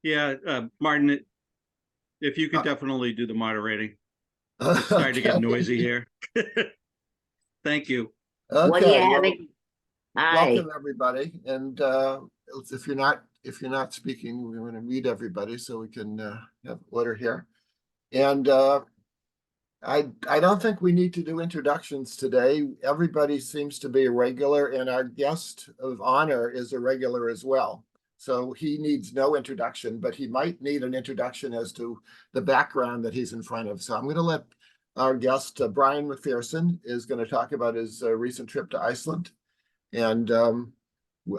Yeah, Martin, if you could Uh, definitely do the moderating. It's starting to get Okay. noisy here. Thank you. What are you Okay. Well, having? Hi. welcome everybody. And if you're not speaking, we want to mute everybody so we can have order here. And I don't think we need to do introductions today. Everybody seems to be a regular, and our guest of honor is a regular as well. So he needs no introduction, but he might need an introduction as to the background that he's in front of. So I'm going to let our guest, Brian McPherson, is going to talk about his recent trip to Iceland. And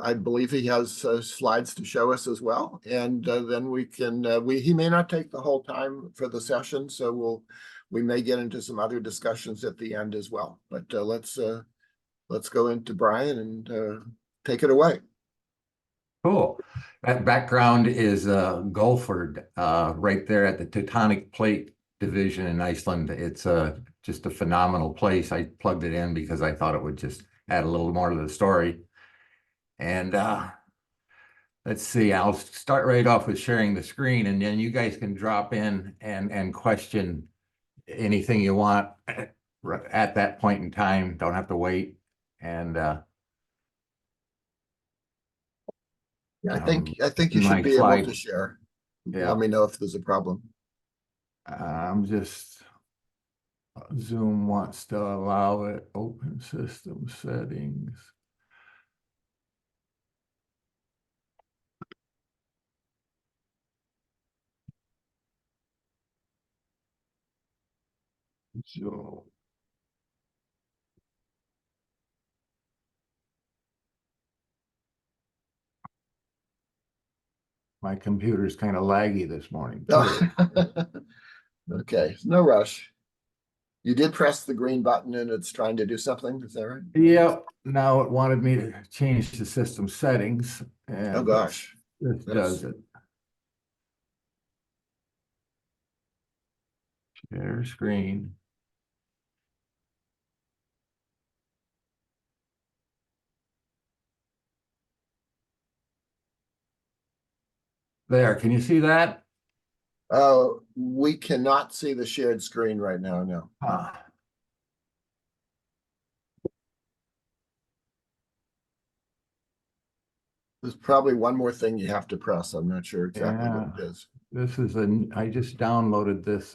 I believe he has slides to show us as well. And then we can, he may not take the whole time for the session, so we may get into some other discussions at the end as well. But let's go into Brian and take it away. Cool. That background is Gullford, right there at the Tectonic Plate Division in Iceland. It's just a phenomenal place. I plugged it in because I thought it would just add a little more to the story. And let's see, I'll start right off with sharing the screen, and then you guys can drop in and question anything you want at that point in time. Don't have to wait. And I think you should be able to share. Yeah. Let me know if there's a problem. I'm just Zoom wants to allow it. Open system settings. So my computer's kind of laggy this morning too. Okay, no rush. You did press the green button and it's trying to do something. Is that right? Yep. Now it wanted me to change the system settings. And Oh gosh. this does it. Share screen. There, can you see that? We cannot see the shared screen right now, no. There's probably one more thing you have to press. I'm not sure exactly what it is. This is I just downloaded this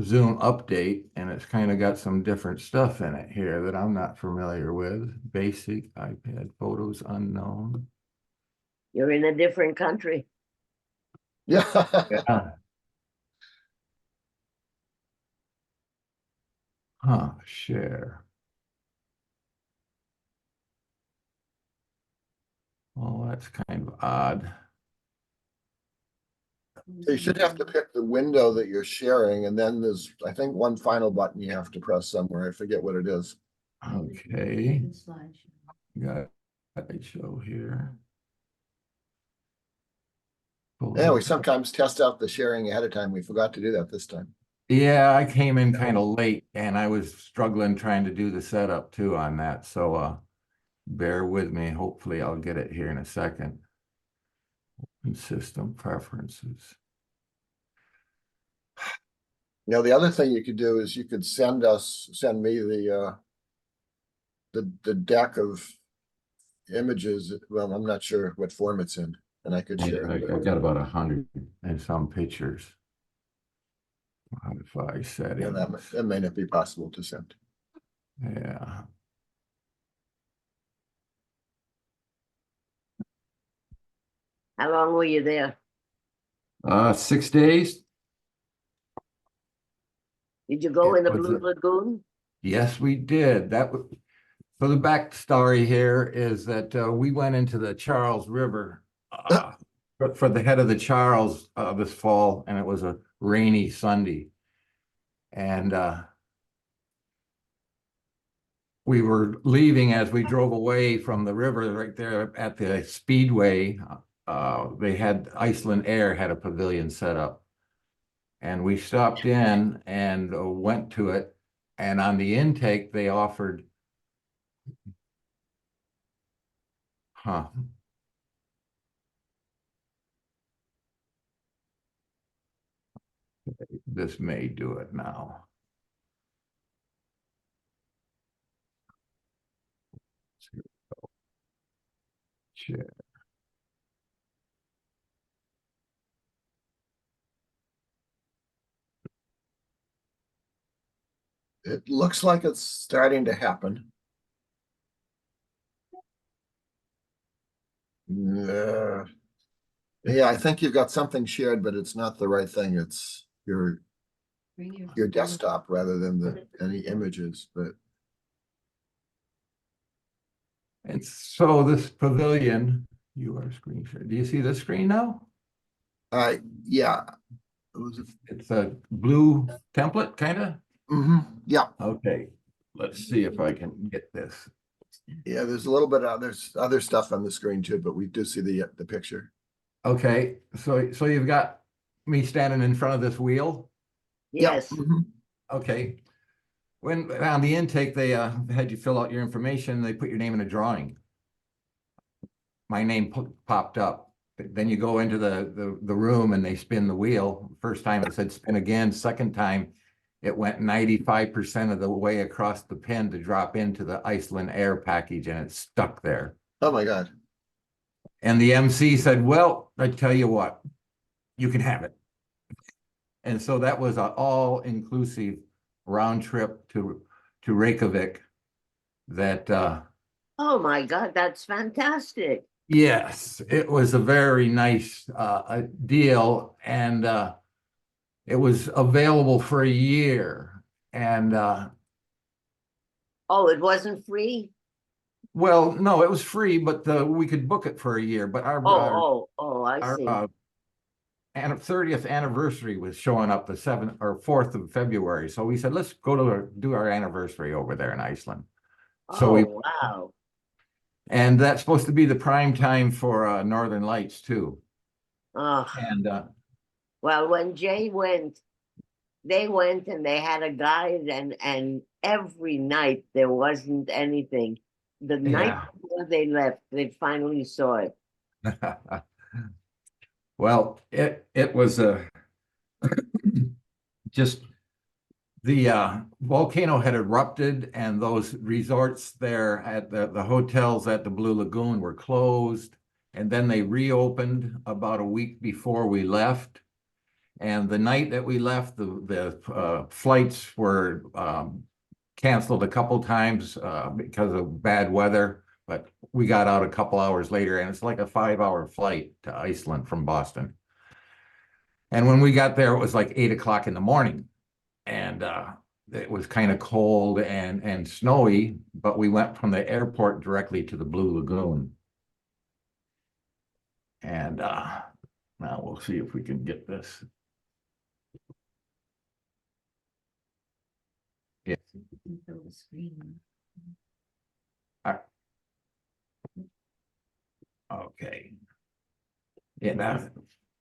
Zoom update, and it's kind of got some different stuff in it here that I'm not familiar with. Basic iPad photos unknown. You're in a different country. Yeah. Yeah. Huh, share. Well, that's kind of odd. You should have to pick the window that you're sharing, and then there's, I think, one final button you have to press somewhere. I forget what it is. Okay. Got a show here. Yeah, we sometimes test out the sharing ahead of time. We forgot to do that this time. Yeah, I came in kind of late and I was struggling trying to do the setup too on that. So bear with me. Hopefully I'll get it here in a second. Open system preferences. You the other thing you could do is you could send me the deck of images. Well, I'm not sure what form it's in, and I could share it. I've got about 100 and some pictures. Modify settings. Yeah, that may not be possible to send. Yeah. How long were you there? 6 days. Did you go in the Blue Lagoon? Yes, we did. That was, so the backstory here is that we went into the Charles River for the head of the Charles this fall, and it was a rainy Sunday. And we were leaving as we drove away from the river right there at the Speedway. They had Iceland Air had a pavilion set up. And we stopped in and went to it. And on the intake, they offered, this may do it now. Here we go. Share. It looks like it's starting to happen. Yeah, I think you've got something shared, but it's not the right thing. It's your desktop rather than any images, but And so this pavilion, you are screen share. Do you see the screen now? yeah. It was It's a blue template, kind of. yeah. Okay, let's see if I can get this. Yeah, there's a little bit of there's other stuff on the screen too, but we do see the picture. Okay, so you've got me standing in front of this wheel. Yes. Okay. When on the intake, they had you fill out your information. They put your name in a drawing. My name popped up. Then you go into the room and they spin the wheel. First time it said spin again. Second time it went 95% of the way across the pin to drop into the Iceland air package, and it's stuck there. Oh my God. And the MC said, well, I tell you what, you can have it. And so that was an all-inclusive round trip to Reykjavik that Oh my God, that's fantastic. yes, it was a very nice deal, and it was available for a year. And Oh, it wasn't free? well, no, it was free, but we could book it for a year. But our I see. and 30th anniversary was showing up the 7th or 4th of February. So we said, let's go to do our anniversary over there in Iceland. So Oh, wow. and that's supposed to be the prime time for Northern Lights too. Oh, And well, when Jay went, they went and they had a guide, and every night there wasn't anything. The night yeah. before they left, they finally saw it. Well, it was just the volcano had erupted, and those resorts there at the hotels at the Blue Lagoon were closed, and then they reopened about a week before we left. And the night that we left, the flights were canceled a couple times because of bad weather, but we got out a couple hours later, and it's like a 5-hour flight to Iceland from Boston. And when we got there, it was like 8 o'clock in the morning, and it was kind of cold and snowy, but we went from the airport directly to the Blue Lagoon. And now we'll see if we can get this. Yeah. Okay. Yeah, now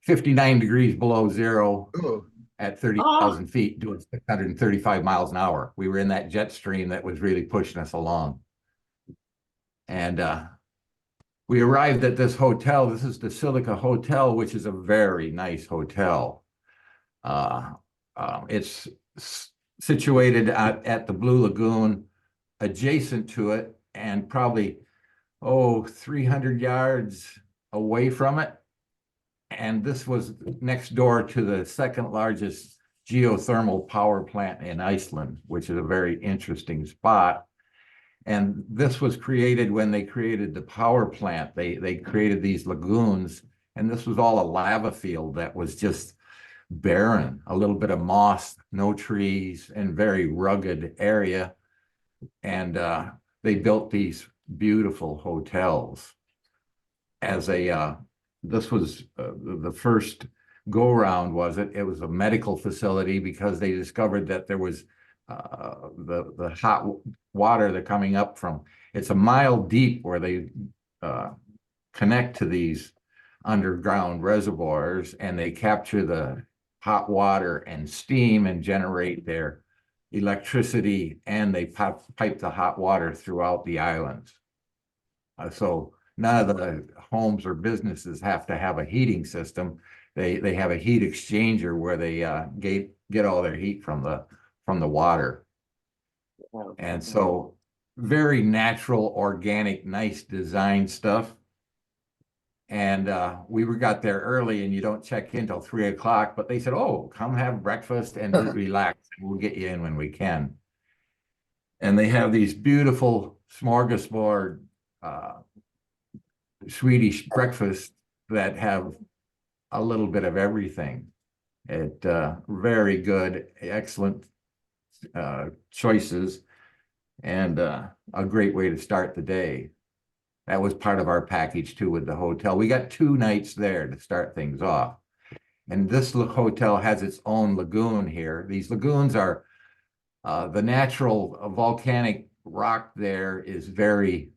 59 degrees below zero Oh, at 30,000 feet, doing 635 miles an hour. We were in that jet stream that was really pushing us along. And we arrived at this hotel. This is the Silica Hotel, which is a very nice hotel. It's situated at the Blue Lagoon, adjacent to it, and probably 300 yards away from it. And this was next door to the second largest geothermal power plant in Iceland, which is a very interesting spot. And this was created when they created the power plant. They created these lagoons, and this was all a lava field that was just barren, a little bit of moss, no trees, and very rugged area. And they built these beautiful hotels as this was the first go round, was it? It was a medical facility because they discovered that there was the hot water that coming up from, it's a mile deep where they connect to these underground reservoirs, and they capture the hot water and steam and generate their electricity, and they pipe the hot water throughout the islands. So none of the homes or businesses have to have a heating system. They have a heat exchanger where they get all their heat from the water. Oh, And so very natural, organic, nice design stuff. And we got there early, and you don't check in till 3 o'clock, but they said, oh, come have breakfast and relax. We'll get you in when we can. And they have these beautiful smorgasbord Swedish breakfasts that have a little bit of everything. It very good, excellent choices, and a great way to start the day. That was part of our package too with the hotel. We got 2 nights there to start things off. And this hotel has its own lagoon here. These lagoons are the natural volcanic rock there is very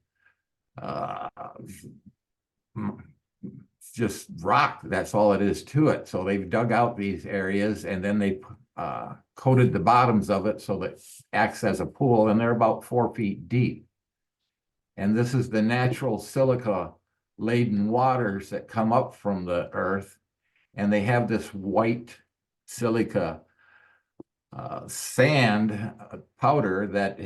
just rock. That's all it is to it. So they've dug out these areas, and then they coated the bottoms of it so that it acts as a pool, and they're about 4 feet deep. And this is the natural silica laden waters that come up from the earth, and they have this white silica sand powder that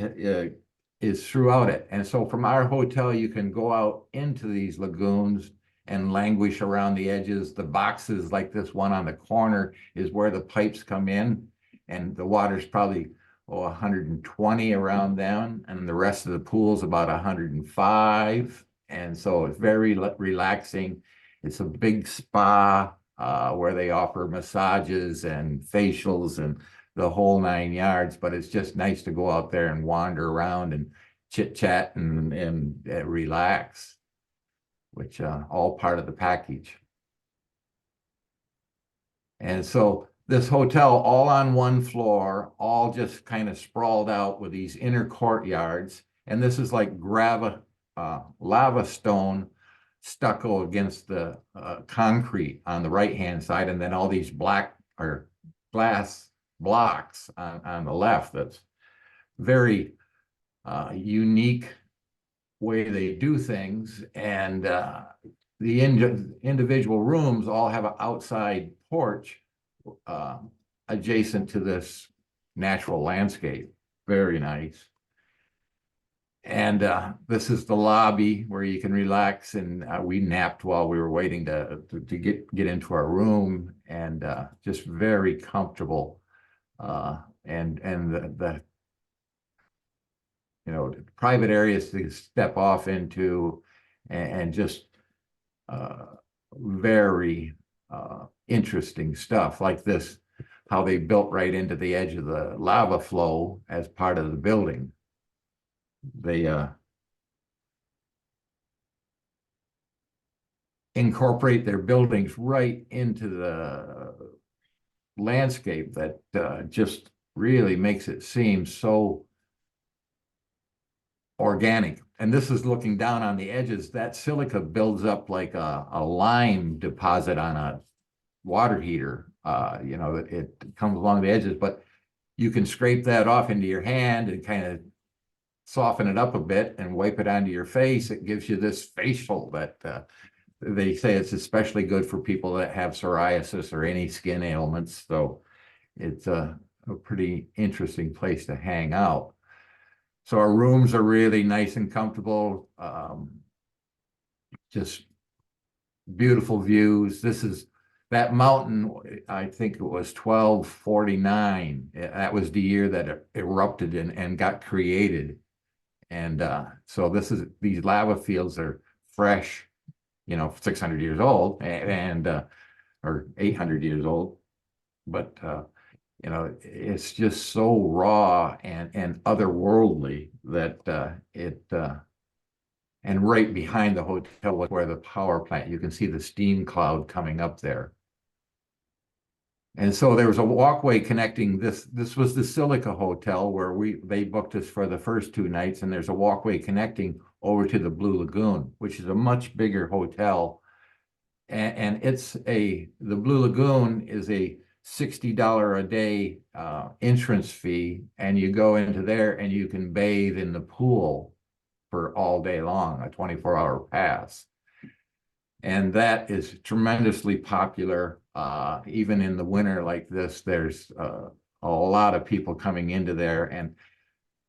is throughout it. And so from our hotel, you can go out into these lagoons and languish around the edges. The boxes like this one on the corner is where the pipes come in, and the water's probably 120 around them, and the rest of the pool's about 105. And so it's very relaxing. It's a big spa where they offer massages and facials and the whole 9 yards, but it's just nice to go out there and wander around and chit chat and relax, which all part of the package. And so this hotel, all on one floor, all just kind of sprawled out with these inner courtyards. And this is like lava stone stucco against the concrete on the right-hand side. And then all these black or glass blocks on the left. That's very unique way they do things. And the individual rooms all have an outside porch adjacent to this natural landscape. Very nice. And this is the lobby where you can relax, and we napped while we were waiting to get into our room, and just very comfortable. And the private areas to step off into, and just very interesting stuff like this, how they built right into the edge of the lava flow as part of the building. They incorporate their buildings right into the landscape that just really makes it seem so organic. And this is looking down on the edges. That silica builds up like a lime deposit on a water heater. It comes along the edges, but you can scrape that off into your hand and kind of soften it up a bit and wipe it onto your face. It gives you this facial that they say it's especially good for people that have psoriasis or any skin ailments. So it's a pretty interesting place to hang out. So our rooms are really nice and comfortable. Just beautiful views. This is that mountain. I think it was 1249. That was the year that it erupted and got created. And so these lava fields are fresh, 600 years old and or 800 years old. But it's just so raw and otherworldly that and right behind the hotel was where the power plant, you can see the steam cloud coming up there. And so there was a walkway connecting this was the Silica Hotel where they booked us for the first 2 nights, and there's a walkway connecting over to the Blue Lagoon, which is a much bigger hotel. And the Blue Lagoon is a $60 a day entrance fee, and you go into there and you can bathe in the pool for all day long, a 24-hour pass. And that is tremendously popular. Even in the winter like this, there's a lot of people coming into there, and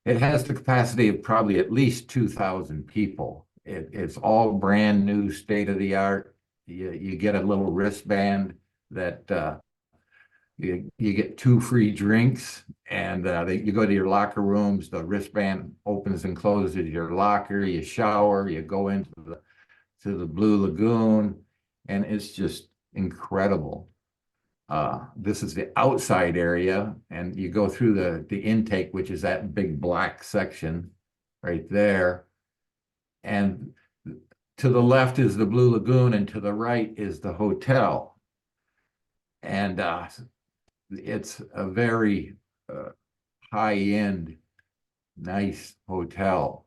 it has the capacity of probably at least 2,000 people. It's all brand new, state of the art. You get a little wristband that you get 2 free drinks, and you go to your locker rooms. The wristband opens and closes your locker. You shower. You go into the Blue Lagoon, and it's just incredible. This is the outside area, and you go through the intake, which is that big black section right there. And to the left is the Blue Lagoon, and to the right is the hotel. And it's a very high-end, nice hotel.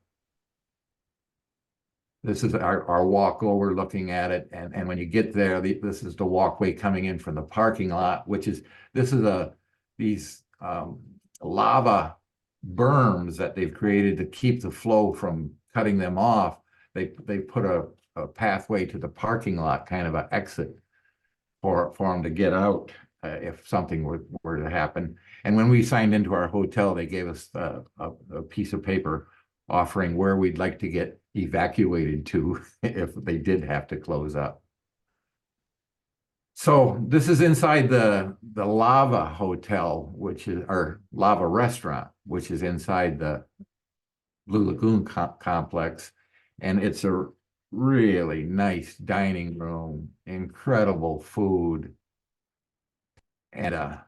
This is our walk over looking at it. And when you get there, this is the walkway coming in from the parking lot, these lava berms that they've created to keep the flow from cutting them off. They put a pathway to the parking lot, kind of an exit for them to get out if something were to happen. And when we signed into our hotel, they gave us a piece of paper offering where we'd like to get evacuated to if they did have to close up. So this is inside the Lava Hotel, or Lava Restaurant, which is inside the Blue Lagoon complex. And it's a really nice dining room, incredible food. And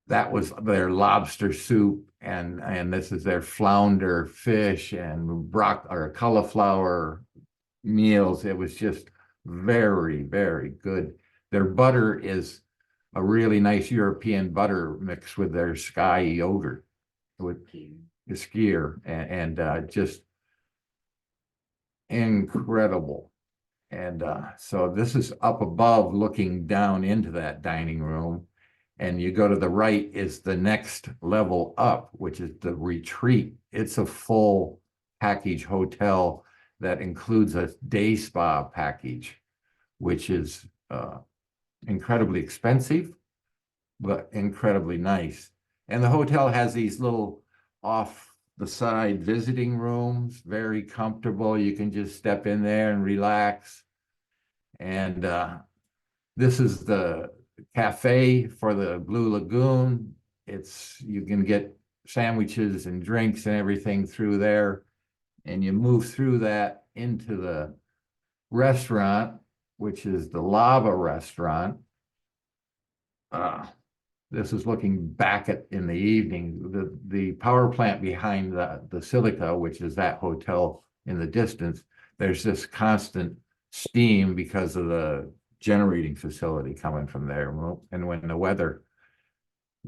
that was their lobster soup, and this is their flounder fish and cauliflower meals. It was just very, very good. Their butter is a really nice European butter mixed with their Sky yogurt, with the skyr, and just incredible. And so this is up above looking down into that dining room. And you go to the right is the next level up, which is the retreat. It's a full package hotel that includes a day spa package, which is incredibly expensive, but incredibly nice. And the hotel has these little off the side visiting rooms, very comfortable. You can just step in there and relax. And this is the cafe for the Blue Lagoon. You can get sandwiches and drinks and everything through there. And you move through that into the restaurant, which is the Lava Restaurant. This is looking back in the evening. The power plant behind the Silica, which is that hotel in the distance, there's this constant steam because of the generating facility coming from there. And when the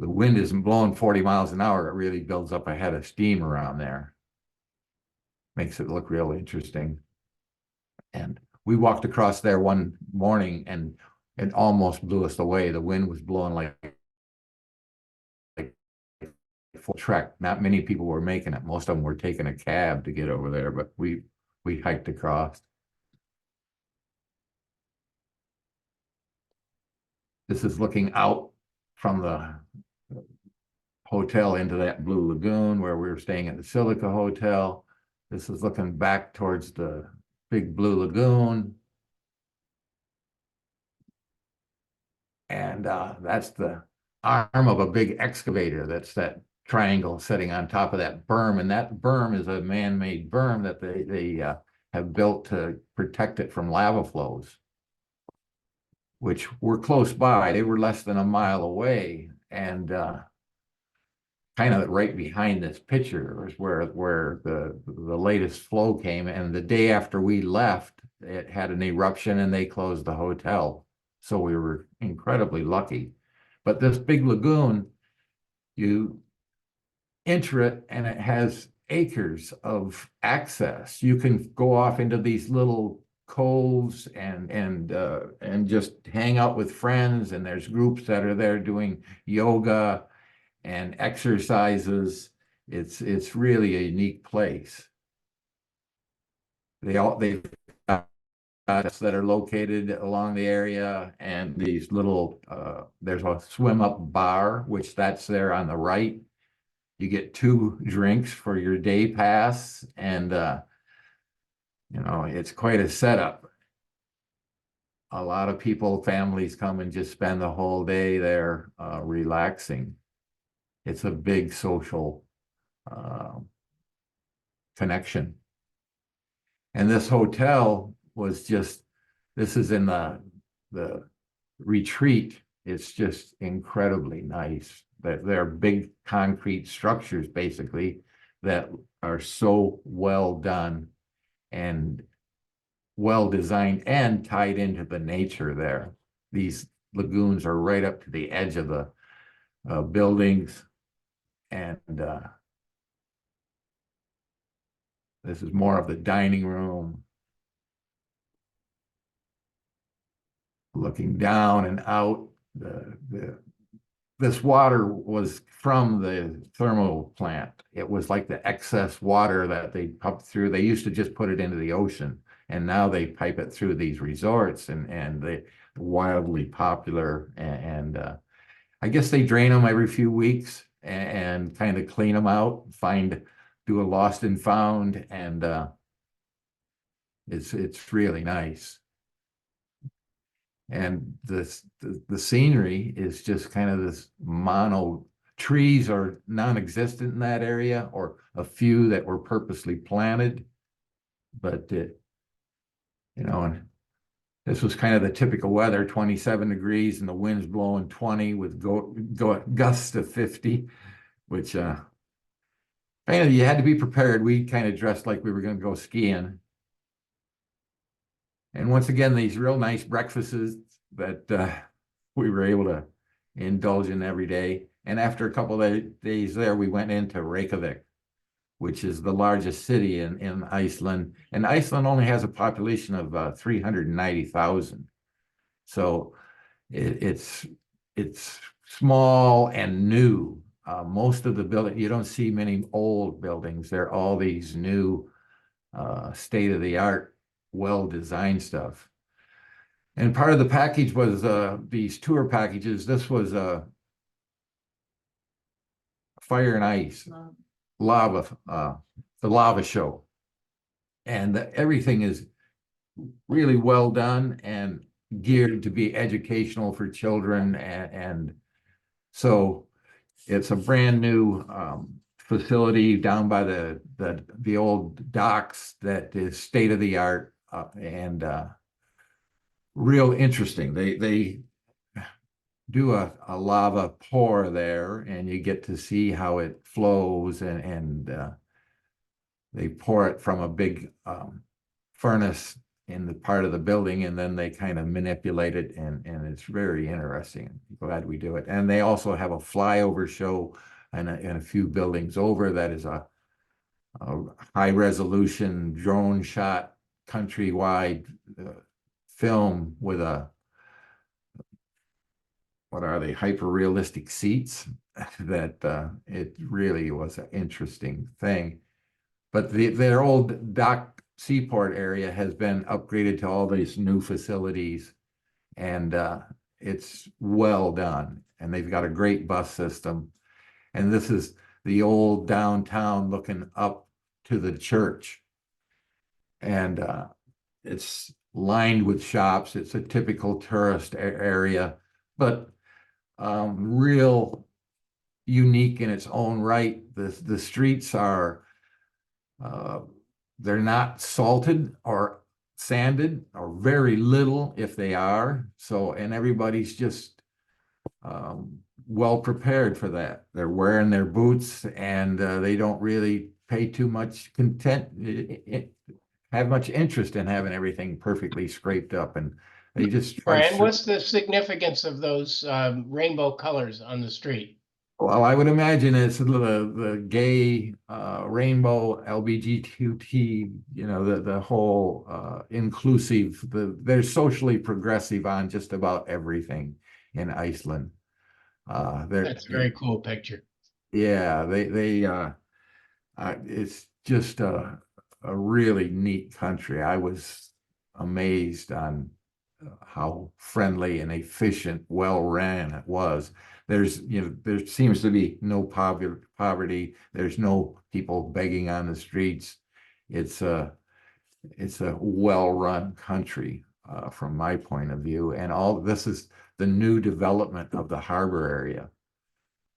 wind isn't blowing 40 miles an hour, it really builds up a head of steam around there. Makes it look real interesting. And we walked across there one morning, and it almost blew us away. The wind was blowing like full trek. Not many people were making it. Most of them were taking a cab to get over there, but we hiked across. This is looking out from the hotel into that Blue Lagoon where we were staying at the Silica Hotel. This is looking back towards the big Blue Lagoon. And that's the arm of a big excavator. That's that triangle sitting on top of that berm. And that berm is a man-made berm that they have built to protect it from lava flows, which were close by. They were less than a mile away, and kind of right behind this picture is where the latest flow came. And the day after we left, it had an eruption and they closed the hotel. So we were incredibly lucky. But this big lagoon, you enter it and it has acres of access. You can go off into these little coves and just hang out with friends, and there's groups that are there doing yoga and exercises, It's really a unique place. They've got that are located along the area, and these little there's a swim up bar, which that's there on the right. You get 2 drinks for your day pass, and it's quite a setup. A lot of people, families come and just spend the whole day there relaxing. It's a big social connection. And this hotel was just, this is in the retreat. It's just incredibly nice. That they're big concrete structures basically that are so well done and well designed and tied into the nature there. These lagoons are right up to the edge of the buildings, and this is more of the dining room. Looking down and out, this water was from the thermal plant. It was like the excess water that they pumped through. They used to just put it into the ocean, and now they pipe it through these resorts, and they're wildly popular. And I guess they drain them every few weeks and kind of clean them out, do a lost and found, and it's really nice. And the scenery is just kind of this trees are non-existent in that area, or a few that were purposely planted. But and this was kind of the typical weather, 27 degrees and the wind's blowing 20 with gusts of 50, which kind of you had to be prepared. We kind of dressed like we were going to go skiing. And once again, these real nice breakfasts that we were able to indulge in every day. And after a couple of days there, we went into Reykjavik, which is the largest city in Iceland. And Iceland only has a population of 390,000. So it's small and new. Most of the building, you don't see many old buildings. They're all these new state-of-the-art, well-designed stuff. And part of the package was these tour packages. This was fire and ice, lava, the lava show. And everything is really well done and geared to be educational for children. And so it's a brand new facility down by the old docks that is state-of-the-art and real interesting. They do a lava pour there, and you get to see how it flows, and they pour it from a big furnace in the part of the building, and then they kind of manipulate it, and it's very interesting. I'm glad we do it. And they also have a flyover show and a few buildings over that is a high resolution drone shot countrywide film with what are they, hyper realistic seats that it really was an interesting thing. But their old dock seaport area has been upgraded to all these new facilities, and it's well done, and they've got a great bus system. And this is the old downtown looking up to the church, and it's lined with shops. It's a typical tourist area, but real unique in its own right. The streets are they're not salted or sanded, or very little if they are. So, and everybody's just well prepared for that. They're wearing their boots, and they don't really pay too much have much interest in having everything perfectly scraped up, and they just try. Brian, what's the significance of those rainbow colors on the street? Well, I would imagine it's the gay rainbow LGBTQ, the whole inclusive, they're socially progressive on just about everything in Iceland. That's a very cool picture. Yeah, they It's just a really neat country. I was amazed on how friendly and efficient, well ran it was. There seems to be no poverty. There's no people begging on the streets. It's a well-run country from my point of view. And all this is the new development of the harbor area,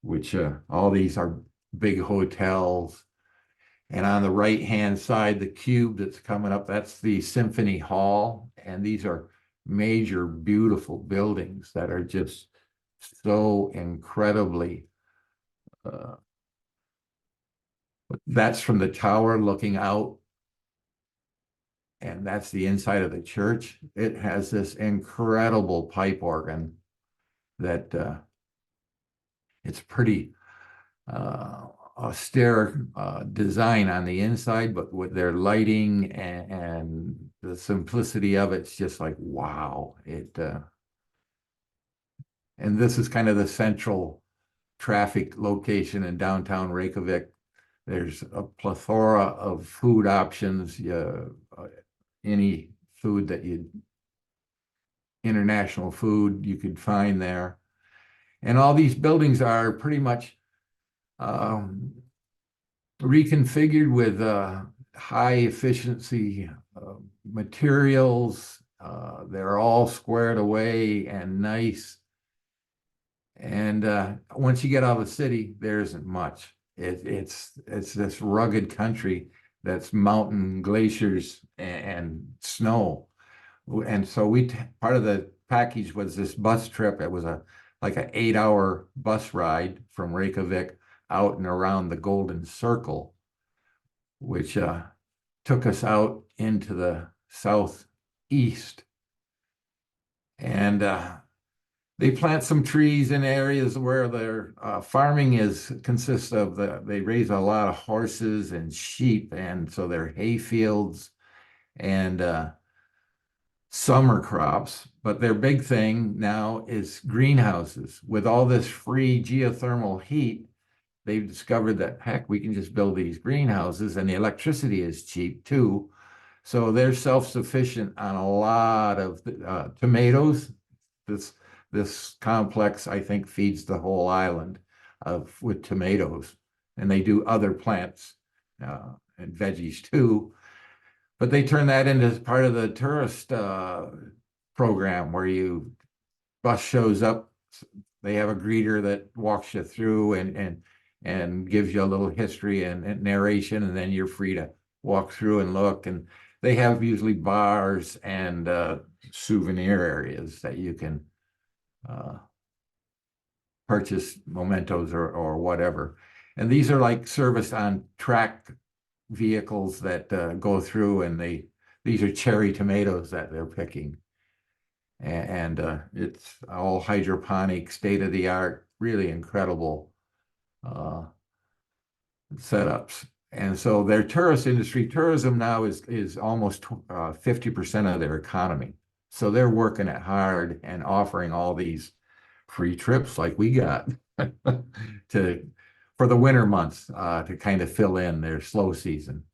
which all these are big hotels. And on the right-hand side, the cube that's coming up, that's the Symphony Hall. And these are major, beautiful buildings that are just so incredibly, that's from the tower looking out. And that's the inside of the church. It has this incredible pipe organ that it's pretty austere design on the inside, but with their lighting and the simplicity of it's just like, wow. And this is kind of the central traffic location in downtown Reykjavik. There's a plethora of food options, any food that international food you could find there. And all these buildings are pretty much reconfigured with high efficiency materials. They're all squared away and nice. And once you get out of the city, there isn't much. It's this rugged country that's mountain, glaciers, and snow. And so part of the package was this bus trip. It was like an 8-hour bus ride from Reykjavik out and around the Golden Circle, which took us out into the southeast. And they plant some trees in areas where their farming consists of they raise a lot of horses and sheep, and so they're hay fields and summer crops. But their big thing now is greenhouses. With all this free geothermal heat, they've discovered that, heck, we can just build these greenhouses, and the electricity is cheap too. So they're self-sufficient on a lot of tomatoes. This complex, I think, feeds the whole island with tomatoes, and they do other plants and veggies too. But they turn that into part of the tourist program where bus shows up. They have a greeter that walks you through and gives you a little history and narration, and then you're free to walk through and look. And they have usually bars and souvenir areas that you can purchase mementos or whatever. And these are like serviced on track vehicles that go through, and these are cherry tomatoes that they're picking. And it's all hydroponic, state-of-the-art, really incredible setups. And so their tourist industry, tourism now is almost 50% of their economy. So they're working it hard and offering all these free trips like we got for the winter months to kind of fill in their slow season.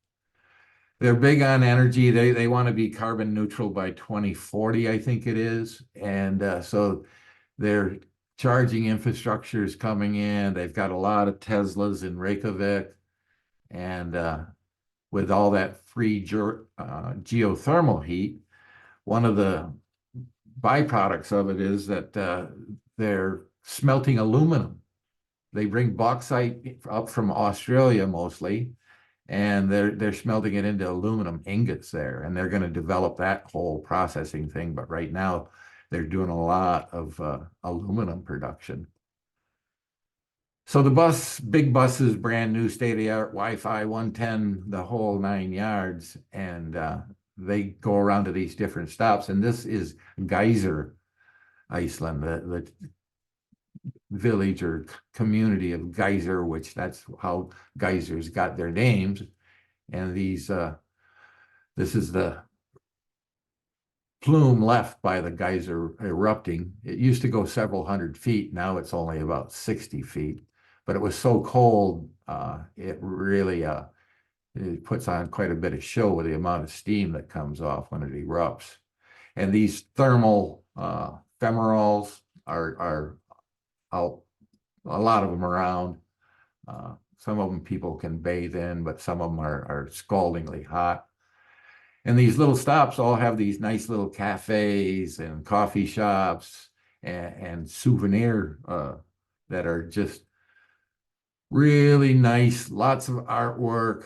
They're big on energy. They want to be carbon neutral by 2040, I think it is. And so their charging infrastructure is coming in. They've got a lot of Teslas in Reykjavik. And with all that free geothermal heat, one of the byproducts of it is that they're smelting aluminum. They bring bauxite up from Australia mostly, and they're smelting it into aluminum ingots there, and they're going to develop that whole processing thing. But right now, they're doing a lot of aluminum production. So the big buses, brand new, state-of-the-art, Wi-Fi, 110, the whole 9 yards, and they go around to these different stops. And this is Geyser, Iceland, the village or community of Geyser, which that's how geysers got their names. And this is the plume left by the geyser erupting. It used to go several hundred feet. Now it's only about 60 feet. But it was so cold, it really it puts on quite a bit of show with the amount of steam that comes off when it erupts. And these thermal femoral are out, a lot of them around. Some of them people can bathe in, but some of them are scaldingly hot. And these little stops all have these nice little cafes and coffee shops and souvenir that are just really nice, lots of artwork,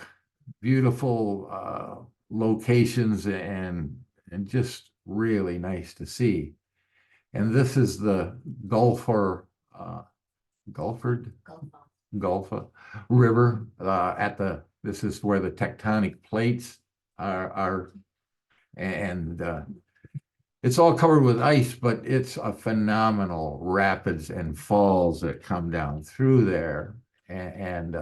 beautiful locations, and just really nice to see. And this is the Gulfer, Gulford, Gulfa River this is where the tectonic plates are, and it's all covered with ice, but it's a phenomenal rapids and falls that come down through there. And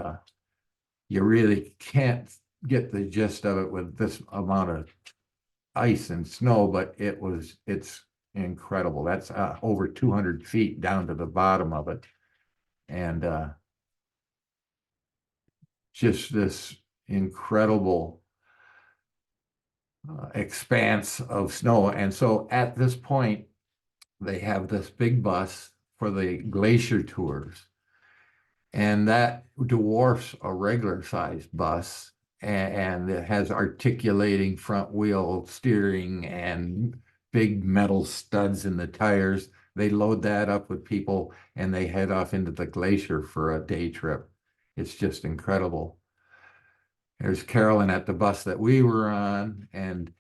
you really can't get the gist of it with this amount of ice and snow, but it's incredible. That's over 200 feet down to the bottom of it. And just this incredible expanse of snow. And so at this point, they have this big bus for the glacier tours, and that dwarfs a regular sized bus, and it has articulating front wheel steering and big metal studs in the tires. They load that up with people and they head off into the glacier for a day trip. It's just incredible. There's Carolyn at the bus that we were on, and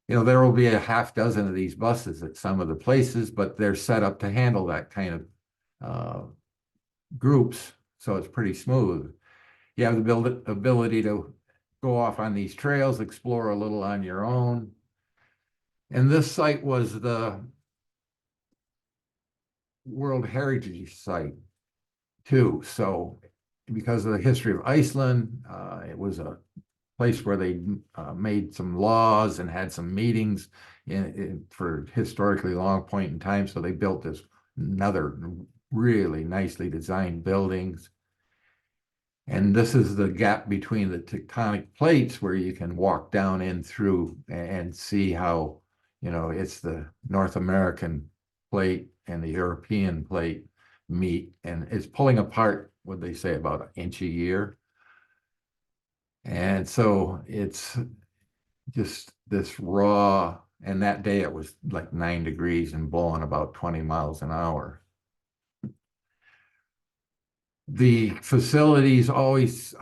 there will be a half dozen of these buses at some of the places, but they're set up to handle that kind of groups, so it's pretty smooth. You have the ability to go off on these trails, explore a little on your own. And this site was the World Heritage Site too. So because of the history of Iceland, it was a place where they made some laws and had some meetings for historically long point in time. So they built this another really nicely designed buildings. And this is the gap between the tectonic plates where you can walk down in through and see how, it's the North American plate and the European plate meet, and it's pulling apart, what they say, about an inch a year. And so it's just this raw, and that day it was like 9 degrees and blowing about 20 miles an hour. The facilities always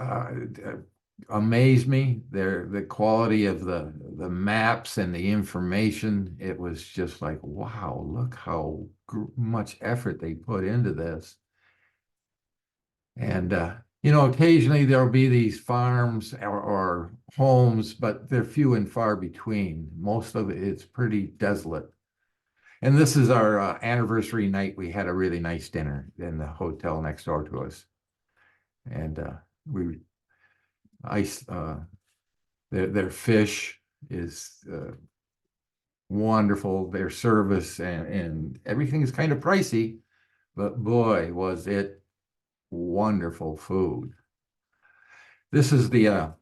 amaze me. The quality of the maps and the information. It was just like, wow, look how much effort they put into this. And occasionally there'll be these farms or homes, but they're few and far between. Most of it's pretty desolate. And this is our anniversary night. We had a really nice dinner in the hotel next door to us. And their fish is wonderful. Their service and everything is kind of pricey, but boy, was it wonderful food. This is the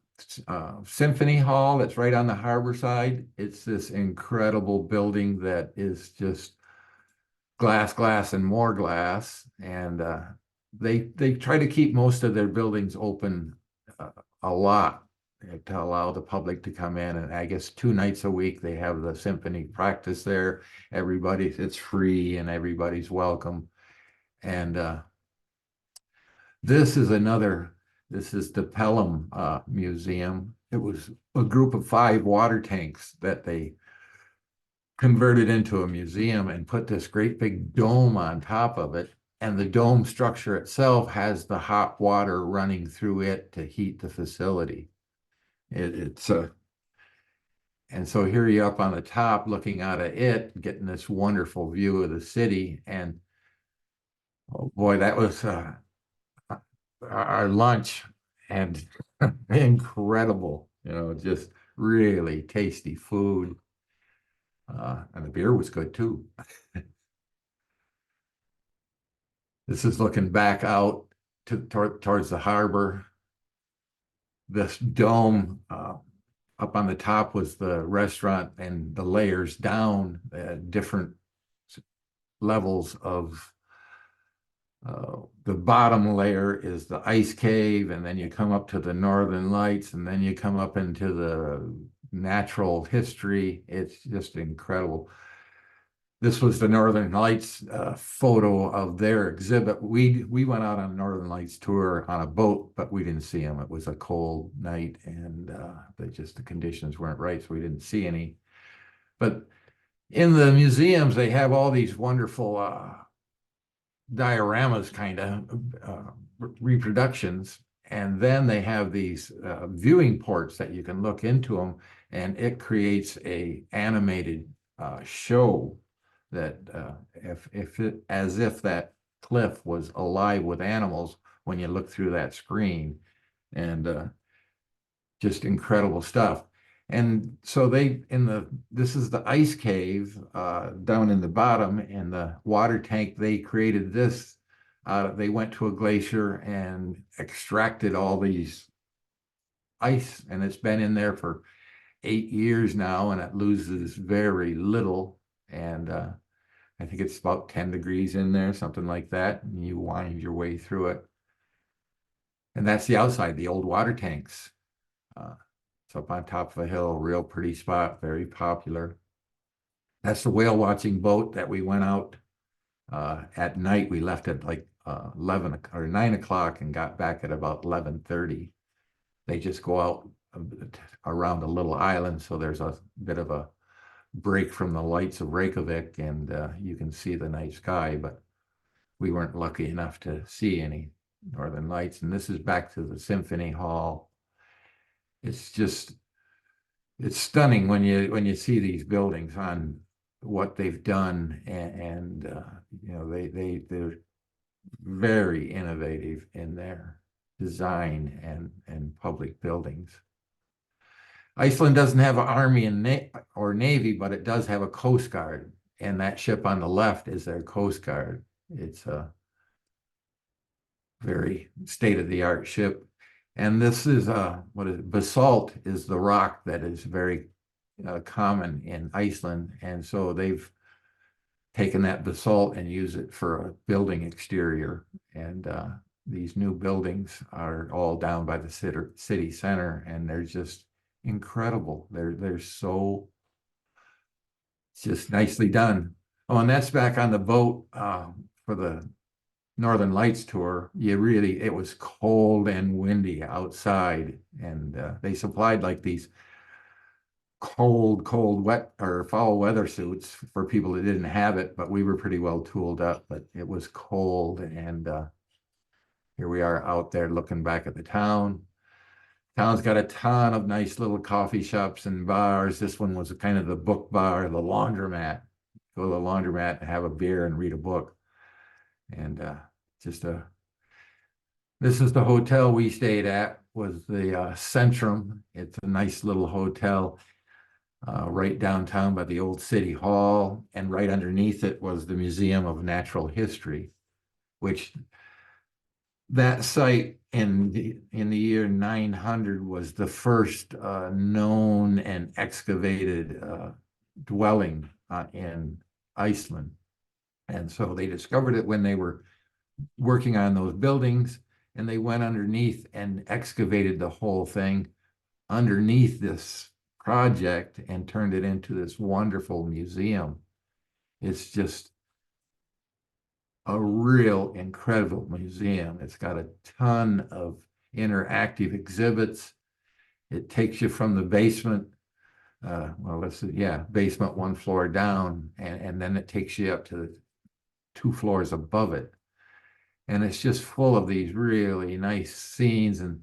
Symphony Hall that's right on the harbor side. It's this incredible building that is just glass, and more glass. And they try to keep most of their buildings open a lot to allow the public to come in. And I guess 2 nights a week they have the symphony practice there. It's free and everybody's welcome. And this is the Pelham Museum. It was a group of 5 water tanks that they converted into a museum and put this great big dome on top of it. And the dome structure itself has the hot water running through it to heat the facility. And so here you're up on the top looking out at it, getting this wonderful view of the city. And oh boy, that was our lunch, and incredible, just really tasty food. And the beer was good too. This is looking back out towards the harbor. this dome, up on the top was the restaurant, and the layers down, different levels of, the bottom layer is the ice cave, and then you come up to the Northern Lights, and then you come up into the natural history. It's just incredible. This was the Northern Lights photo of their exhibit. We went out on Northern Lights tour on a boat, but we didn't see them. It was a cold night, and the conditions weren't right, so we didn't see any. But in the museums, they have all these wonderful dioramas, kind of reproductions, and then they have these viewing ports that you can look into them, and it creates a animated show that as if that cliff was alive with animals when you look through that screen, and just incredible stuff. And so this is the ice cave down in the bottom, and the water tank, they created this. They went to a glacier and extracted all these ice, and it's been in there for 8 years now, and it loses very little. And I think it's about 10 degrees in there, something like that. And you wind your way through it. And that's the outside, the old water tanks. It's up on top of a hill, real pretty spot, very popular. That's the whale watching boat that we went out at night. We left at like 11 or 9 o'clock and got back at about 11:30. They just go out around a little island, so there's a bit of a break from the lights of Reykjavik, and you can see the night sky, but we weren't lucky enough to see any Northern Lights. And this is back to the Symphony Hall. It's stunning when you see these buildings on what they've done, and you know, they're very innovative in their design and public buildings. Iceland doesn't have an army or navy, but it does have a Coast Guard, and that ship on the left is their Coast Guard. It's a very state-of-the-art ship. And this is basalt is the rock that is very common in Iceland, and so they've taken that basalt and use it for a building exterior. And these new buildings are all down by the city center, and they're just incredible. They're so just nicely done. Oh, and that's back on the boat for the Northern Lights tour. It was cold and windy outside, and they supplied like these cold, wet or foul weather suits for people that didn't have it, but we were pretty well tooled up. But it was cold, and here we are out there looking back at the town. Town's got a ton of nice little coffee shops and bars. This one was kind of the book bar, the laundromat. Go to the laundromat and have a beer and read a book. And this is the hotel we stayed at, was the Centrum. It's a nice little hotel right downtown by the old city hall, and right underneath it was the Museum of Natural History, which that site in the year 900 was the first known and excavated dwelling in Iceland. And so they discovered it when they were working on those buildings, and they went underneath and excavated the whole thing underneath this project and turned it into this wonderful museum. It's just a real incredible museum. It's got a ton of interactive exhibits. It takes you from the basement, basement 1 floor down, and then it takes you up to the 2 floors above it. And it's just full of these really nice scenes. And,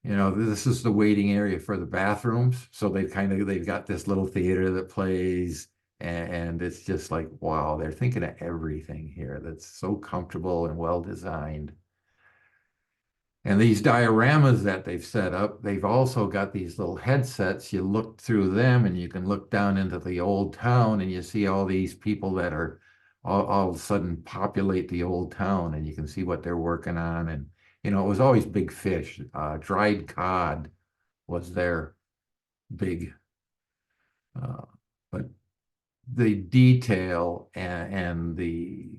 you know, this is the waiting area for the bathrooms. So they've got this little theater that plays, and it's just like, wow, they're thinking of everything here. That's so comfortable and well designed. And these dioramas that they've set up, they've also got these little headsets. You look through them and you can look down into the old town, and you see all these people that are all of a sudden populate the old town, and you can see what they're working on. And You know, it was always big fish. Dried cod was their big, but the detail and the,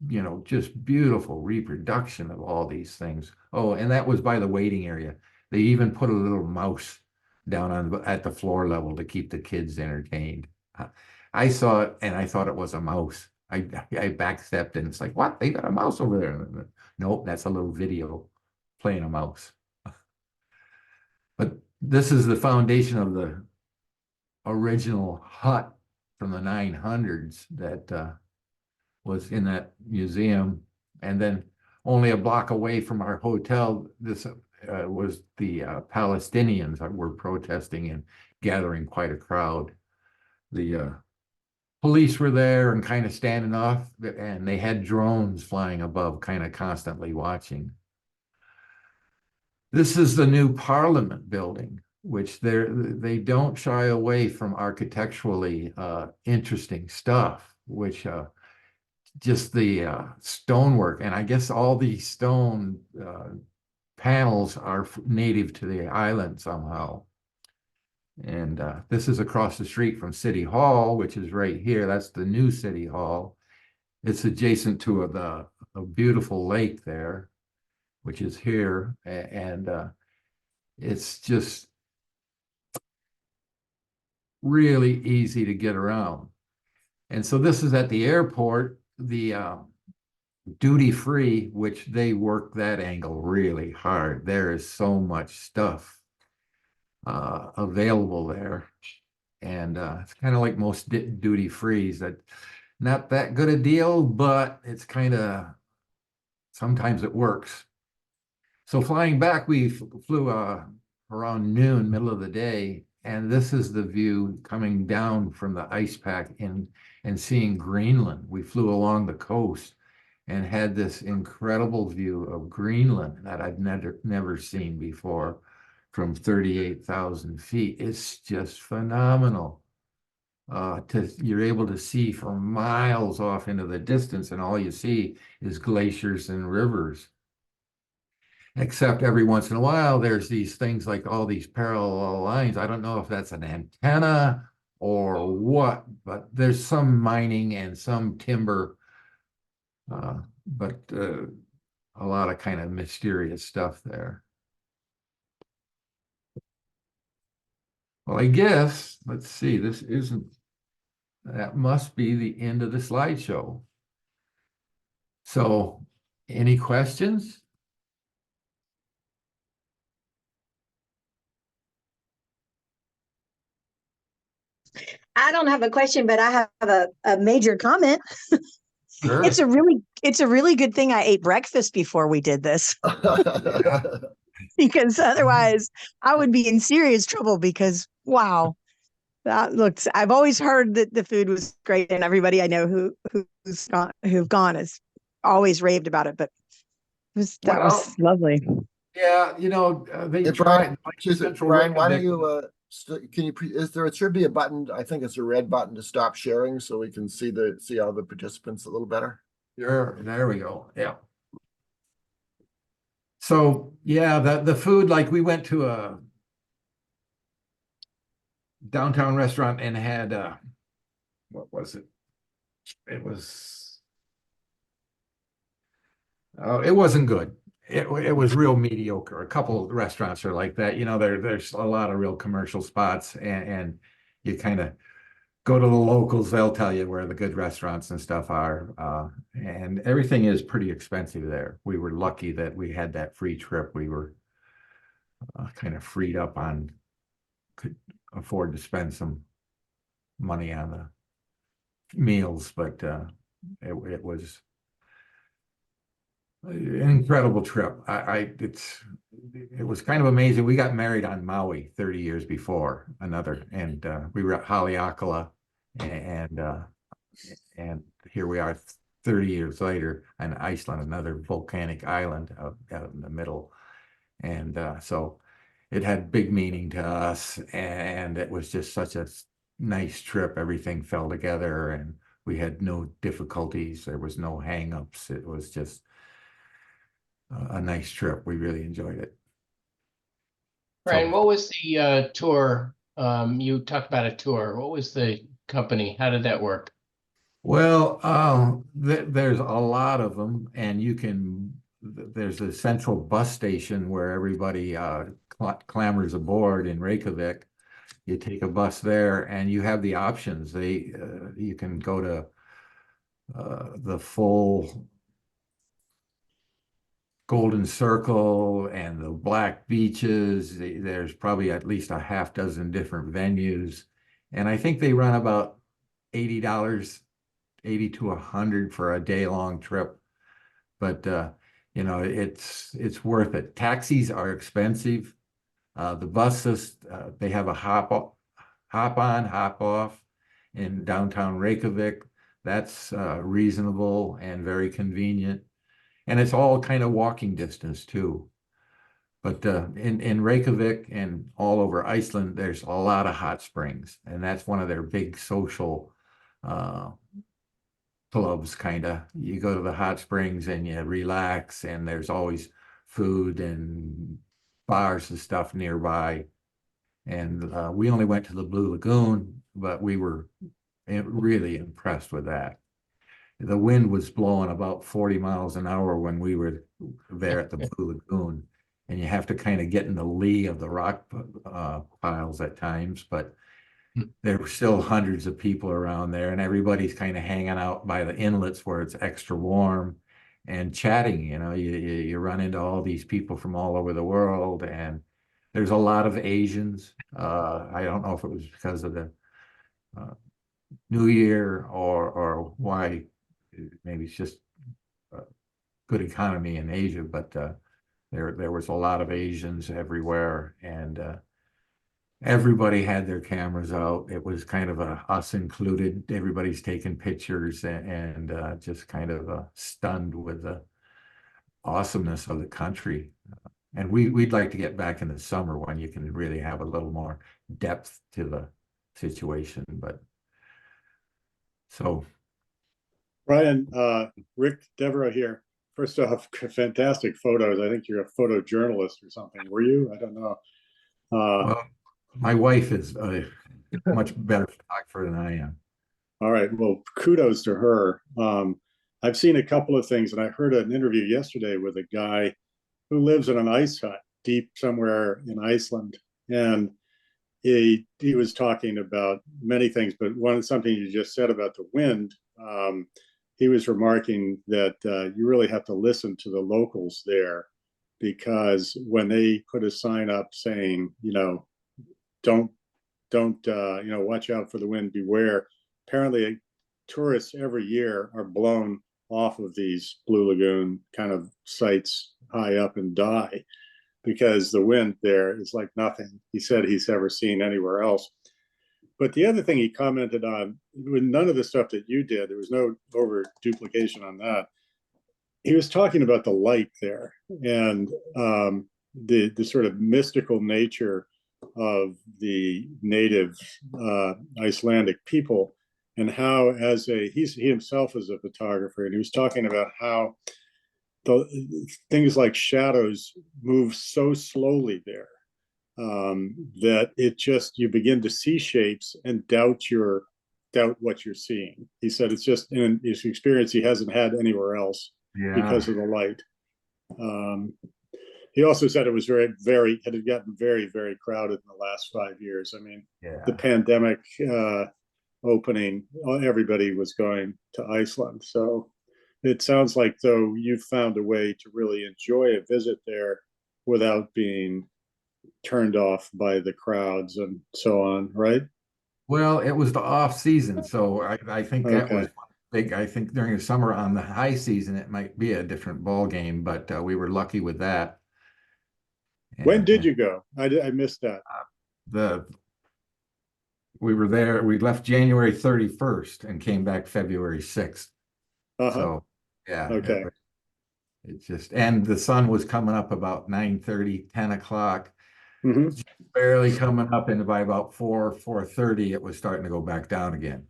you know, just beautiful reproduction of all these things. Oh, and that was by the waiting area. They even put a little mouse down at the floor level to keep the kids entertained. I saw it and I thought it was a mouse. I backstepped and it's like, what? They got a mouse over there. Nope, that's a little video playing a mouse. But this is the foundation of the original hut from the 900s that was in that museum. And then only a block away from our hotel, this was the Palestinians that were protesting and gathering quite a crowd. The police were there and kind of standing off, and they had drones flying above, kind of constantly watching. This is the new Parliament building, which they don't shy away from architecturally interesting stuff, which just the stonework, and I guess all these stone panels are native to the island somehow. And this is across the street from City Hall, which is right here. That's the new City Hall. It's adjacent to a beautiful lake there, which is here. And it's just really easy to get around. And so this is at the airport, the duty free, which they work that angle really hard. There is so much stuff available there. And it's kind of like most duty frees, that not that good a deal, but it's kind of, sometimes it works. So flying back, we flew around noon, middle of the day, and this is the view coming down from the ice pack and seeing Greenland. We flew along the coast and had this incredible view of Greenland that I'd never seen before from 38,000 feet. It's just phenomenal. You're able to see for miles off into the distance, and all you see is glaciers and rivers. Except every once in a while, there's these things like all these parallel lines. I don't know if that's an antenna or what, but there's some mining and some timber, but a lot of kind of mysterious stuff there. Well, I guess, let's see, that must be the end of the slideshow. So, any questions? I don't have a question, but I have a major comment. Sure. It's a really good thing I ate breakfast before we did this, because otherwise I would be in serious trouble, because wow, that looks, I've always heard that the food was great, and everybody I know who've gone has always raved about it, but that was lovely. Yeah, you know, they Hey, try Brian, Brian, why don't you, can you, there should be a button, I think it's a red button to stop sharing so we can see all the participants a little better. Sure, there we go. Yeah. So yeah, the food, like we went to a downtown restaurant and had what was it? It wasn't good. It was real mediocre. A couple of restaurants are like that. You know, there's a lot of real commercial spots, and you kind of go to the locals, they'll tell you where the good restaurants and stuff are. And everything is pretty expensive there. We were lucky that we had that free trip. We were kind of freed up could afford to spend some money on the meals, but it was an incredible trip. It was kind of amazing. We got married on Maui 30 years before and we were at Haleakala, and here we are 30 years later on Iceland, another volcanic island out in the middle. And so it had big meaning to us, and it was just such a nice trip. Everything fell together and we had no difficulties. There was no hangups. It was just a nice trip. We really enjoyed it. Brian, So- what was the tour? You talked about a tour. What was the company? How did that work? Well, there's a lot of them, and there's a central bus station where everybody clambers aboard in Reykjavik. You take a bus there, and you have the options. You can go to the full Golden Circle and the Black Beaches. There's probably at least a half dozen different venues, and I think they run about $80. 80 to 100 for a day-long trip. But it's worth it. Taxis are expensive. The buses, they have a hop on, hop off in downtown Reykjavik. That's reasonable and very convenient. And it's all kind of walking distance too. But in Reykjavik and all over Iceland, there's a lot of hot springs, and that's one of their big social clubs, kind of. You go to the hot springs and you relax, and there's always food and bars and stuff nearby. And we only went to the Blue Lagoon, but we were really impressed with that. The wind was blowing about 40 miles an hour when we were there at the Blue Lagoon, and you have to kind of get in the lee of the rock piles at times, but there were still hundreds of people around there, and everybody's kind of hanging out by the inlets where it's extra warm and chatting. You run into all these people from all over the world, and there's a lot of Asians. I don't know if it was because of the New Year or why. Maybe it's just good economy in Asia, but there was a lot of Asians everywhere, and everybody had their cameras out. It was kind of us included. Everybody's taking pictures and just kind of stunned with the awesomeness of the country. And we'd like to get back in the summer when you can really have a little more depth to the situation. But so, Brian, Rick Devereaux here. First off, fantastic photos. I think you're a photojournalist or something. Were you? I don't know. well, my wife is a much better photographer than I am. All right. Well, kudos to her. I've seen a couple of things, and I heard an interview yesterday with a guy who lives in an ice hut deep somewhere in Iceland, and he was talking about many things, but something you just said about the wind. He was remarking that you really have to listen to the locals there, because when they put a sign up saying, don't watch out for the wind, beware. Apparently, tourists every year are blown off of these Blue Lagoon kind of sites high up and die, because the wind there is like nothing he said he's ever seen anywhere else. But the other thing he commented on, with none of the stuff that you did, there was no over duplication on that. He was talking about the light there, and the sort of mystical nature of the native Icelandic people, and how he himself is a photographer, and he was talking about how the things like shadows move so slowly there, that you begin to see shapes and doubt what you're seeing. He said it's just in his experience he hasn't had anywhere else because of the light. He also said it was had gotten very, very crowded in the last 5 years. I mean, the pandemic opening, everybody was going to Iceland. So it sounds like, though, you've found a way to really enjoy a visit there without being turned off by the crowds and so on, right? Well, it was the off season, so I think that was Okay. big. I think during the summer on the high season, it might be a different ball game, but we were lucky with that. When did you go? I missed that. We were there, we left January 31st and came back February 6th. Uh-huh. So, yeah. Okay. It just, and the sun was coming up about 9:30, 10 o'clock, Mhm. barely coming up, and by about 4:30, it was starting to go back down again.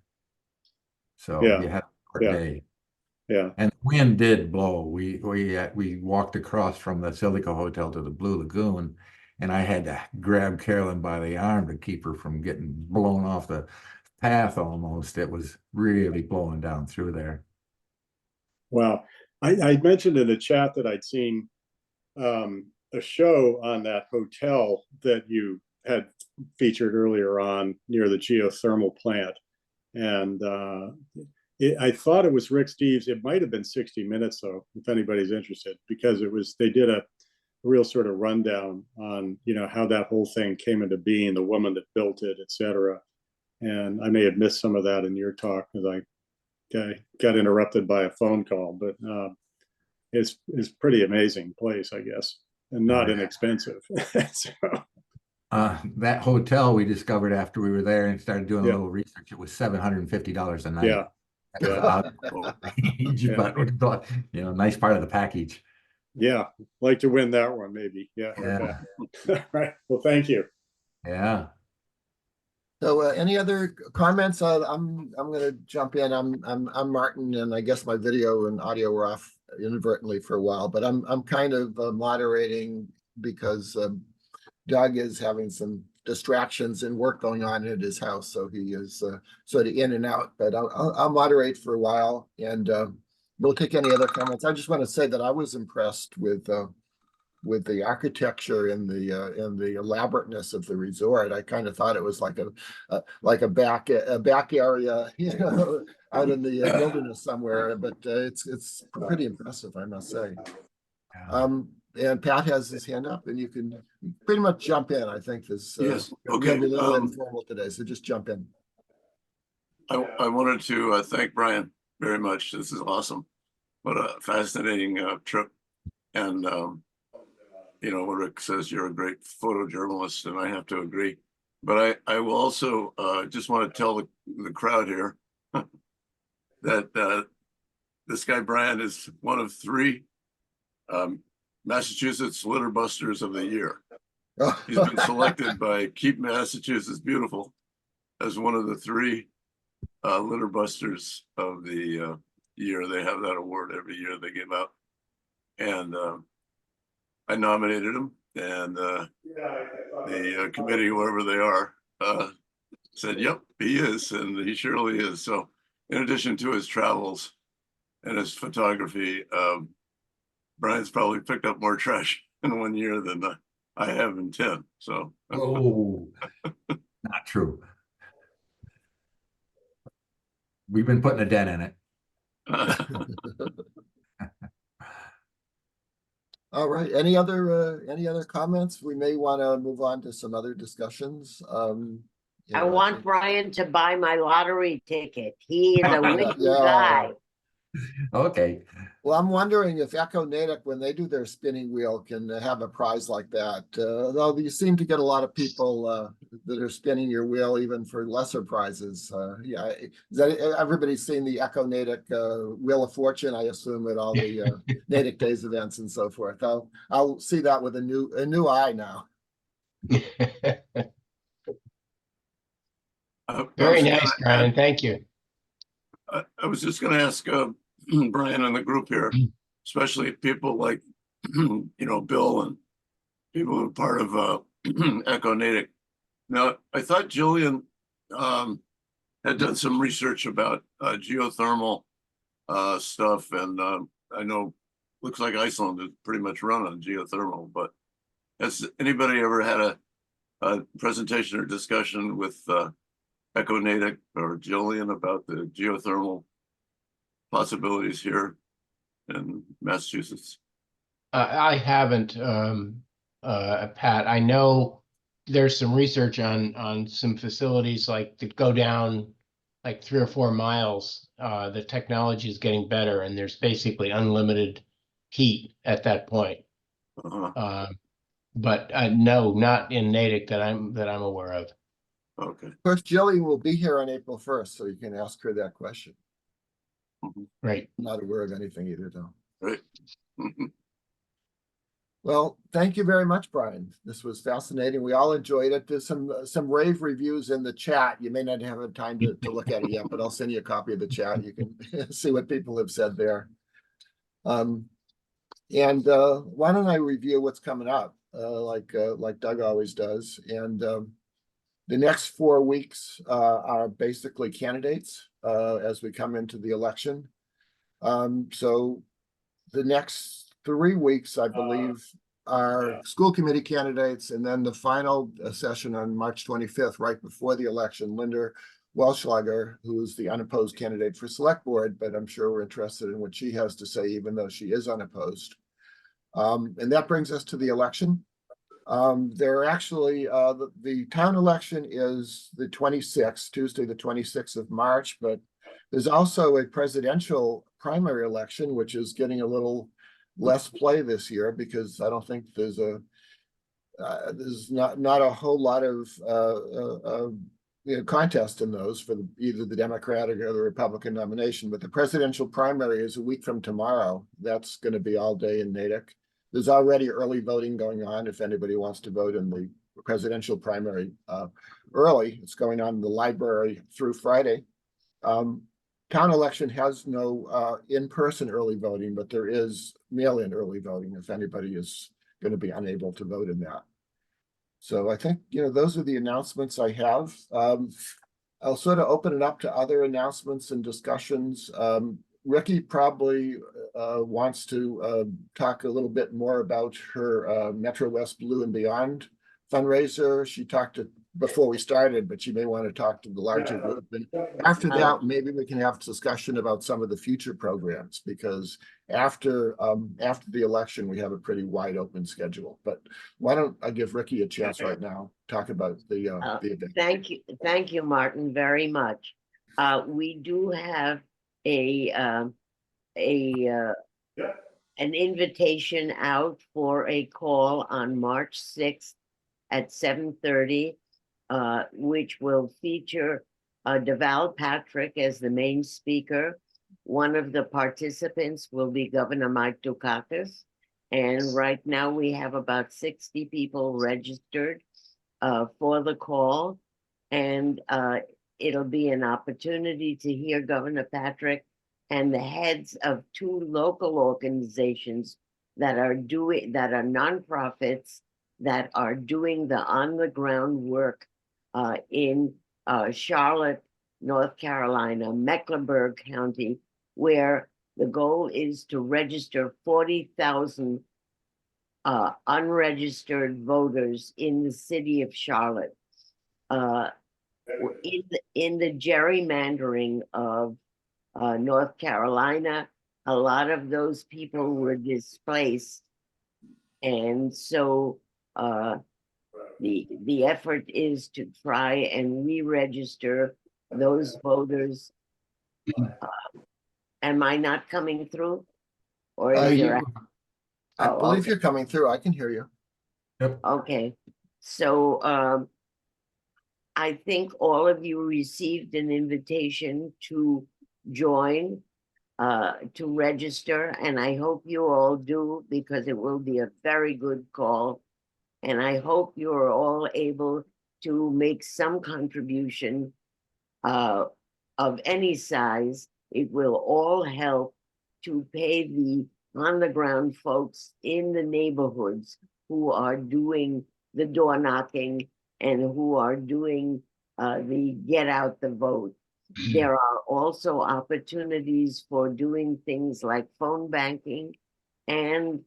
So Yeah. you had a short Yeah. day. Yeah. And the wind did blow. We walked across from the Silica Hotel to the Blue Lagoon, and I had to grab Carolyn by the arm to keep her from getting blown off the path almost. It was really blowing down through there. Wow. I mentioned in the chat that I'd seen a show on that hotel that you had featured earlier on near the geothermal plant. And I thought it was Rick Steves. It might have been 60 Minutes though, if anybody's interested, because they did a real sort of rundown on, how that whole thing came into being, the woman that built it, et cetera. And I may have missed some of that in your talk because I got interrupted by a phone call, but it's pretty amazing place, I guess, and not inexpensive. So, That hotel we discovered after we were there and started doing a Yeah. little research, it was $750 a night. yeah, That was yeah. out of range, Yeah. but we thought, nice part of the package. Yeah, like to win that one, maybe. Yeah. Yeah. Okay. Right. Well, thank you. Yeah. So any other comments? I'm going to jump in. I'm Martin, and I guess my video and audio were off inadvertently for a while, but I'm kind of moderating because Doug is having some distractions and work going on at his house, so he is sort of in and out. But I'll moderate for a while, and we'll take any other comments. I just want to say that I was impressed with the architecture and the elaborateness of the resort. I kind of thought it was like a back area, out in the wilderness somewhere. But it's pretty impressive, I must say. Yeah. And Pat has his hand up, and you can pretty much jump in. I think this Yes, we're okay. gonna be a little informal today, so just jump in. I wanted to thank Brian very much. This is awesome. What a fascinating trip. And, what Rick says, you're a great photojournalist, and I have to agree. But I will also just want to tell the crowd here that this guy, Brian, is one of 3 Massachusetts litter busters of the year. He's been selected by Keep Massachusetts Beautiful as one of the 3 litter busters of the year. They have that award every year they give out. And I nominated him, and the committee, whoever they are, said, yep, he is, and he surely is. So in addition to his travels and his photography, Brian's probably picked up more trash in 1 year than I have in 10. So Oh, not true. We've been putting a dent in it. All right. Any other comments? We may want to move on to some other discussions. I want Brian to buy my lottery ticket. He is a winning Yeah. guy. Okay. Well, I'm wondering if Echo Natick, when they do their spinning wheel, can have a prize like that. Though you seem to get a lot of people that are spinning your wheel even for lesser prizes. Yeah, is that everybody's seen the Echo Natick Wheel of Fortune? I assume at all the Natick Days events and so forth. I'll see that with a new eye now. Very nice, Brian. Thank you. I was just going to ask Brian and the group here, especially people like, Bill and people who are part of Echo Natick. Now, I thought Jillian had done some research about geothermal stuff, and I know looks like Iceland is pretty much run on geothermal, but has anybody ever had a presentation or discussion with Echo Natick or Jillian about the geothermal possibilities here in Massachusetts? I haven't, Pat. I know there's some research on some facilities like that go down like 3 or 4 miles. The technology is getting better, and there's basically unlimited heat at that point. But no, not in Natick that I'm aware of. Okay. Of course, Jillian will be here on April 1st, so you can ask her that question. Right. I'm not aware of anything either, though. Right. Well, thank you very much, Brian. This was fascinating. We all enjoyed it. There's some rave reviews in the chat. You may not have time to look at it yet, but I'll send you a copy of the chat. You can see what people have said there. And why don't I review what's coming up, like Doug always does. And the next 4 weeks are basically candidates as we come into the election. So the next 3 weeks, I believe, are school committee candidates, and then the final session on March 25th, right before the election, Linda Welschlager, who is the unopposed candidate for select board, but I'm sure we're interested in what she has to say, even though she is unopposed. And that brings us to the election. There are actually, the town election is the 26th, Tuesday, the 26th of March, but there's also a presidential primary election, which is getting a little less play this year because I don't think there's not a whole lot of contest in those for either the Democratic or the Republican nomination. But the presidential primary is a week from tomorrow. That's going to be all day in Natick. There's already early voting going on if anybody wants to vote in the presidential primary early. It's going on in the library through Friday. Town election has no in-person early voting, but there is mail-in early voting if anybody is going to be unable to vote in that. So I think, those are the announcements I have. I'll sort of open it up to other announcements and discussions. Ricky probably wants to talk a little bit more about her Metro West Blue and Beyond fundraiser. She talked before we started, but she may want to talk to the larger group. And after that, maybe we can have a discussion about some of the future programs, because after the election, we have a pretty wide open schedule. But why don't I give Ricky a chance right now, talk about the event. Thank you, Martin, very much. We do have an invitation out for a call on March 6th at 7:30, which will feature Deval Patrick as the main speaker. One of the participants will be Governor Mike Dukakis. And right now we have about 60 people registered for the call. And it'll be an opportunity to hear Governor Patrick and the heads of 2 local organizations that are nonprofits that are doing the on-the-ground work in Charlotte, North Carolina, Mecklenburg County, where the goal is to register 40,000 unregistered voters in the city of Charlotte. In the gerrymandering of North Carolina, a lot of those people were displaced, and so the effort is to try and re-register those voters. Am I not coming through? Or is there? I believe you're coming through. I can hear you. Yep. Okay, so I think all of you received an invitation to join, to register, and I hope you all do, because it will be a very good call. And I hope you are all able to make some contribution of any size. It will all help to pay the on-the-ground folks in the neighborhoods who are doing the door knocking and who are doing the get out the vote. There are also opportunities for doing things like phone banking and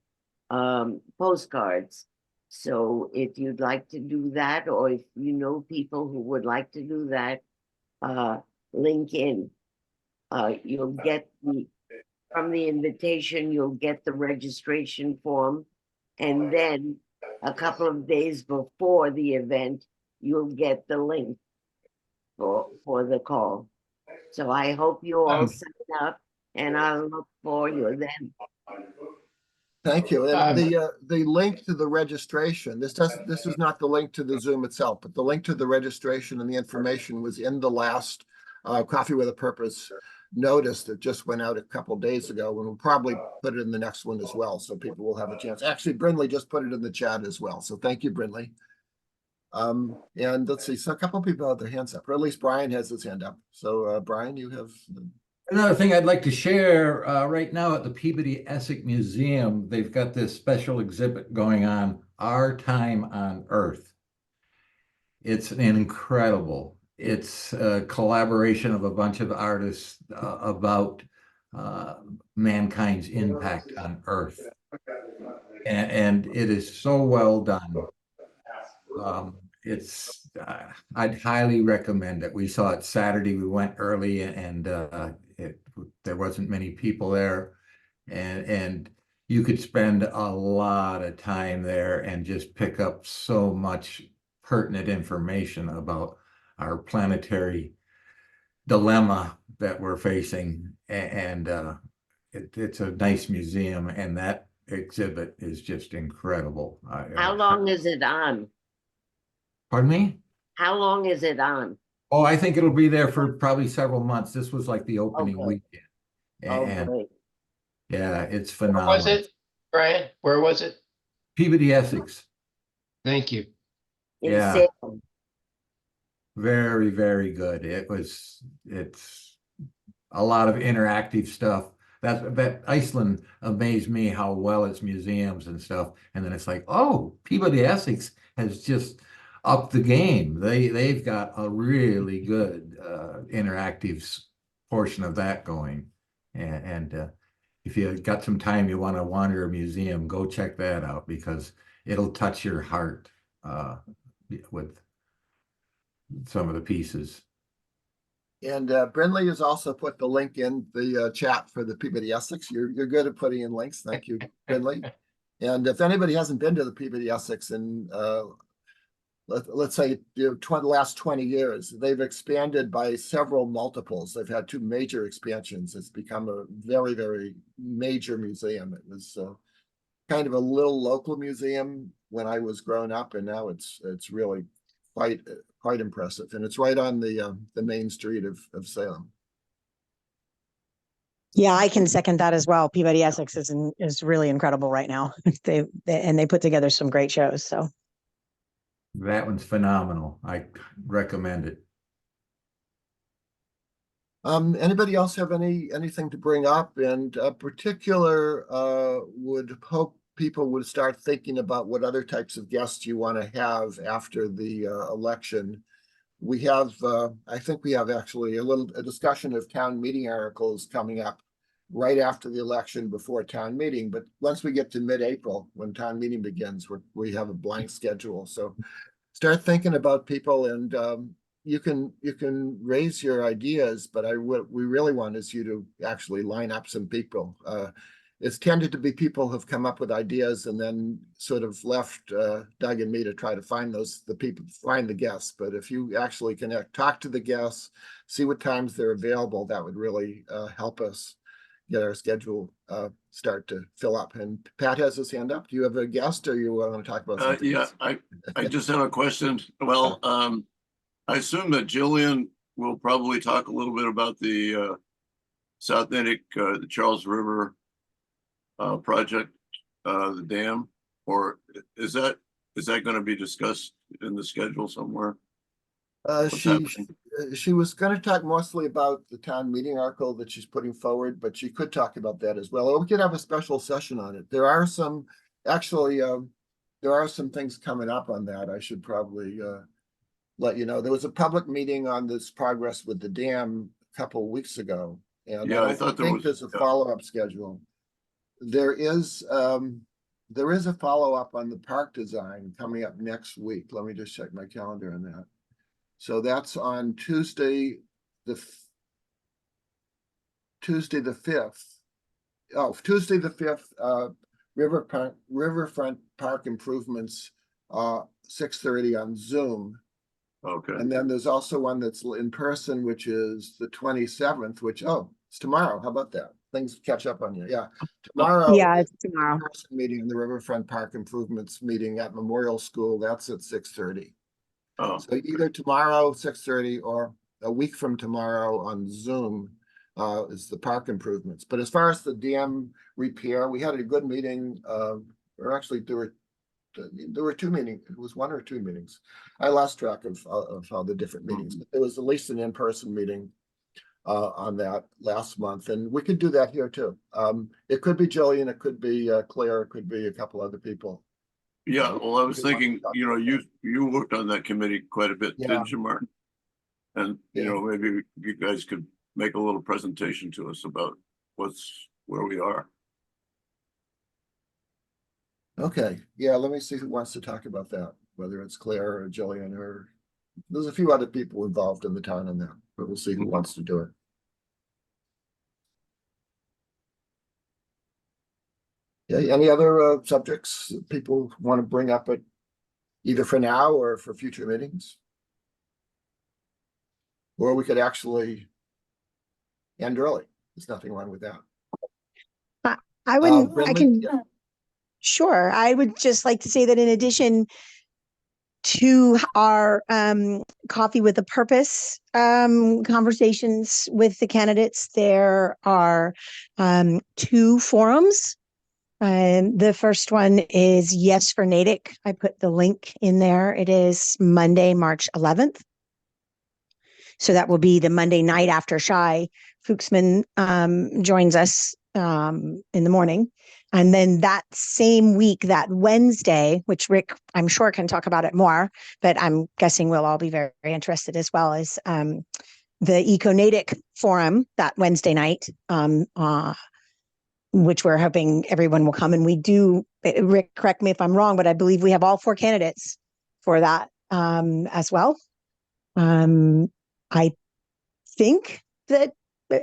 postcards. So if you'd like to do that, or if you know people who would like to do that, link in. You'll get from the invitation, you'll get the registration form. And then a couple of days before the event, you'll get the link for the call. So I hope you all sign up, and I'll look for you then. Thank you. And the link to the registration, this is not the link to the Zoom itself, but the link to the registration and the information was in the last Coffee with a Purpose notice that just went out a couple days ago, and we'll probably put it in the next one as well, so people will have a chance. Actually, Brindley just put it in the chat as well, so thank you, Brindley. And let's see, so a couple people have their hands up, or at least Brian has his hand up. So Brian, you have. Another thing I'd like to share right now at the Peabody Essex Museum, they've got this special exhibit going on, Our Time on Earth. It's incredible. It's a collaboration of a bunch of artists about mankind's impact on Earth. And it is so well done. I'd highly recommend it. We saw it Saturday. We went early, and there wasn't many people there, and you could spend a lot of time there and just pick up so much pertinent information about our planetary dilemma that we're facing. And it's a nice museum, and that exhibit is just incredible. How long is it on? Pardon me? How long is it on? Oh, I think it'll be there for probably several months. This was like the opening Okay. weekend. And Great. yeah, it's Where phenomenal. was it, Brian? Where was it? Peabody Essex. Thank you. In Yeah. Salem. Very, very good. It's a lot of interactive stuff. That Iceland amazed me how well its museums and stuff. And then it's like, oh, Peabody Essex has just upped the game. They've got a really good interactive portion of that going. And if you got some time, you want to wander a museum, go check that out, because it'll touch your heart with some of the pieces. And Brindley has also put the link in the chat for the Peabody Essex. You're good at putting in links. Thank you, Brindley. And if anybody hasn't been to the Peabody Essex in let's say the last 20 years, they've expanded by several multiples. They've had two major expansions. It's become a very, very major museum. It was kind of a little local museum when I was growing up, and now it's really quite impressive. And it's right on the main street of Salem. Yeah, I can second that as well. Peabody Essex is really incredible right now. They put together some great shows. So That one's phenomenal. I recommend it. Anybody else have anything to bring up? And particular would hope people would start thinking about what other types of guests you want to have after the election. We have, I think we have actually a discussion of town meeting articles coming up right after the election, before town meeting. But once we get to mid-April, when town meeting begins, we have a blank schedule. So start thinking about people, and you can raise your ideas, but we really want is you to actually line up some people. It's tended to be people who've come up with ideas and then sort of left Doug and me to try to find the guests. But if you actually can talk to the guests, see what times they're available, that would really help us get our schedule start to fill up. And Pat has his hand up. Do you have a guest, or you want to talk about something? Yeah, I just have a question. Well, I assume that Jillian will probably talk a little bit about the South Natick, the Charles River project, the dam, or is that going to be discussed in the schedule somewhere? She was going to talk mostly about the town meeting article that she's putting forward, but she could talk about that as well. Or we could have a special session on it. There are some things coming up on that. I should probably let you know. There was a public meeting on this progress with the dam a couple of weeks ago, and yeah, I think there's a follow-up schedule. There is a follow-up on the park design coming up next week. Let me just check my calendar on that. So that's on Tuesday the 5th. Oh, Tuesday the 5th, Riverfront Park Improvements, 6:30 on Zoom. Okay. And then there's also one that's in person, which is the 27th, which, it's tomorrow. How about that? Things catch up on you. Yeah. Tomorrow. yeah, it's tomorrow. Meeting in the Riverfront Park Improvements meeting at Memorial School. That's at 6:30. Oh, So either tomorrow, 6:30, or a week from tomorrow on Zoom, is the park improvements. But as far as the dam repair, we had a good meeting, or actually there were two meetings. It was one or two meetings. I lost track of all the different meetings. It was at least an in-person meeting on that last month, and we could do that here too. It could be Jillian, it could be Claire, it could be a couple other people. Yeah, well, I was thinking, you know, you worked on that committee quite a bit, Yeah. didn't you, Martin? And, you Yeah. know, maybe you guys could make a little presentation to us about where we are. Okay, yeah, let me see who wants to talk about that, whether it's Claire or Jillian, or there's a few other people involved in the town on that, but we'll see who wants to do it. Yeah, any other subjects that people want to bring up at either for now or for future meetings? Or we could actually end early. There's nothing wrong with that. I wouldn't, I Brendan, can, yeah. sure. I would just like to say that in addition to our Coffee with a Purpose conversations with the candidates, there are two forums. The first one is Yes for Natick. I put the link in there. It is Monday, March 11th. So that will be the Monday night after Shai Fuchsman joins us in the morning. And then that same week, that Wednesday, which Rick, I'm sure, can talk about it more, but I'm guessing we'll all be very, very interested as well, is the Eco-Natick Forum that Wednesday night, which we're hoping everyone will come. And we do, Rick, correct me if I'm wrong, but I believe we have all 4 candidates for that as well. I think that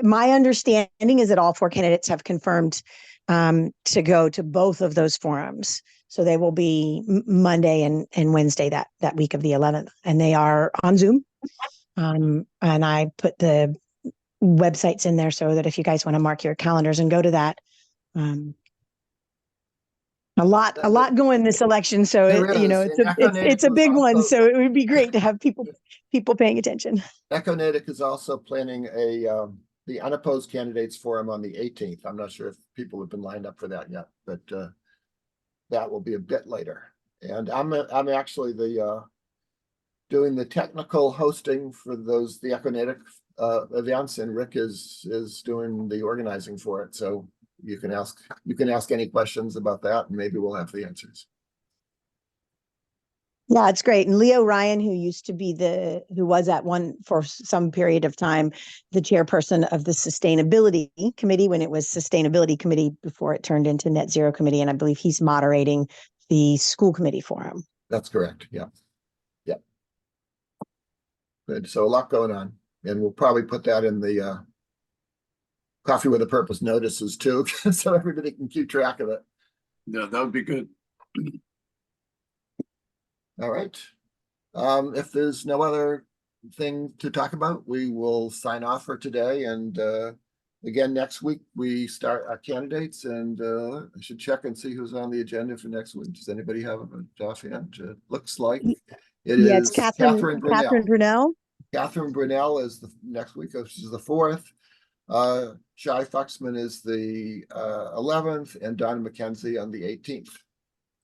my understanding is that all 4 candidates have confirmed to go to both of those forums. So they will be Monday and Wednesday that week of the 11th, and they are on Zoom. And I put the websites in there so that if you guys want to mark your calendars and go to that. A lot going this election, so it's a big one. So it would be great to have people paying attention. Eco-Natick is also planning the unopposed candidates forum on the 18th. I'm not sure if people have been lined up for that yet, but that will be a bit later. And I'm actually doing the technical hosting for the Eco-Natick events, and Rick is doing the organizing for it. So you can ask any questions about that, and maybe we'll have the answers. Yeah, it's great. And Leo Ryan, who was at one for some period of time, the chairperson of the Sustainability Committee when it was Sustainability Committee before it turned into Net Zero Committee. And I believe he's moderating the school committee forum. That's correct. Yeah. Yeah. Good. So a lot going on. And we'll probably put that in the Coffee with a Purpose notices too, so everybody can keep track of it. Yeah, that would be good. All right. If there's no other thing to talk about, we will sign off for today. And again, next week we start our candidates, and I should check and see who's on the agenda for next week. Does anybody have a offhand? It looks like it's Catherine Brunel. Catherine Brunel is the next week, which is the 4th. Shai Fuchsman is the 11th, and Donna McKenzie on the 18th.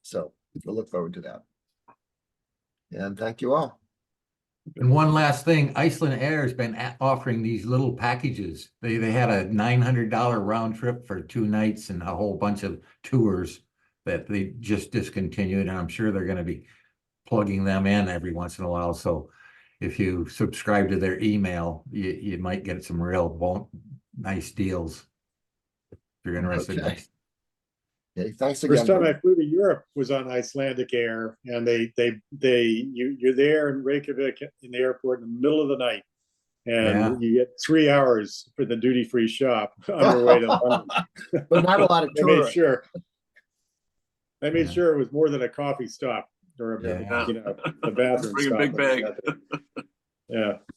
So we'll look forward to that. And thank you all. And one last thing, Iceland Air has been offering these little packages. They had a $900 round trip for 2 nights and a whole bunch of tours that they just discontinued. And I'm sure they're going to be plugging them in every once in a while. So if you subscribe to their email, you might get some real nice deals if you're interested. Okay. Okay, thanks again. First time I flew to Europe was on Icelandic Air, and you're there in Reykjavik in the airport in the middle of the night, and you get 3 hours for the duty-free shop on your way to London. But not a lot of tourists. I made sure it was more than a coffee stop or a bathroom Bring stop. a big bag. Yeah.